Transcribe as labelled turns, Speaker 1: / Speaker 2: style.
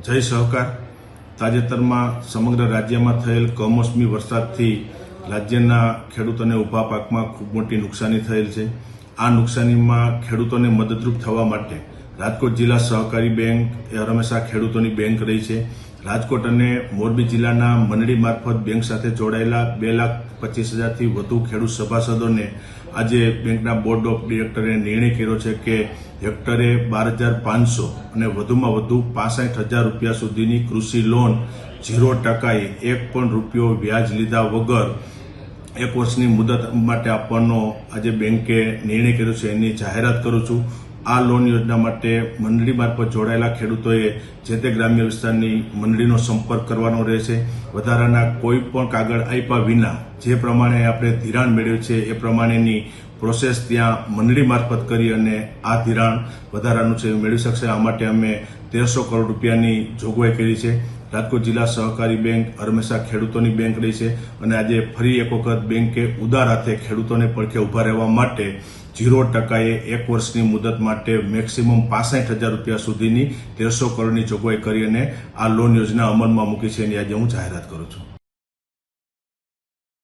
Speaker 1: જય સહકાર તાજેતરમાં સમગ્ર રાજ્યમાં થયેલ કમોસમી વરસાદથી રાજ્યના ખેડૂતોને ઊભા પાકમાં ખૂબ મોટી નુકસાની થયેલ છે। આ નુકસાનીમાં ખેડૂતોને મદદરૂપ થવા માટે રાજકોટ જિલ્લા સહકારી બેંક એ હંમેશા ખેડૂતોની બેંક રહી છે। રાજકોટ અને મોરબી જિલ્લાના મંડળી મારફત બેંક સાથે જોડાયેલા 2,25,000થી વધુ ખેડૂત સભાસદોને આજે બેંકના બોર્ડ ઓફ ડિરેક્ટરે નિર્ણય કર્યો છે કે હેક્ટરે 12,500 અને વધુમાં વધુ 65,000 રૂપિયા સુધીની કૃષિ લોન 0% એક પણ રૂપિયો વ્યાજ લીધા વગર 1 વર્ષની મુદત માટે આપવાનો આજે બેંકે નિર્ણય કર્યો છે। એની જાહેરાત કરું છું। આ લોન યોજના માટે મંડળી મારફત જોડાયેલા ખેડૂતોએ જે તે ગ્રામ્ય વિસ્તારની મંડળીનો સંપર્ક કરવાનો રહેશે। વધારાના કોઈ પણ કાગળ આપ્યા વિના જે પ્રમાણે આપણે ધિરાણ મેળવ્યું છે એ પ્રમાણેની પ્રોસેસ ત્યાં મંડળી મારફત કરી અને આ ધિરાણ વધારાનું છે મેળવી શકશે। આ માટે અમે 1,300 કરોડ રૂપિયાની જોગવાઈ કરી છે। રાજકોટ જિલ્લા સહકારી બેંક હંમેશા ખેડૂતોની બેંક રહી છે અને આજે ફરી એક વખત બેંકે ઉદાર હાથે ખેડૂતોને પડખે ઉભા રહેવા માટે 0% 1 વર્ષની મુદત માટે મેક્સિમમ 65,000 રૂપિયા સુધીની 1,300 કરોડની જોગવાઈ કરી અને આ લોન યોજના અમલમાં મૂકી છે એની આજે હું જાહેરાત કરું છું।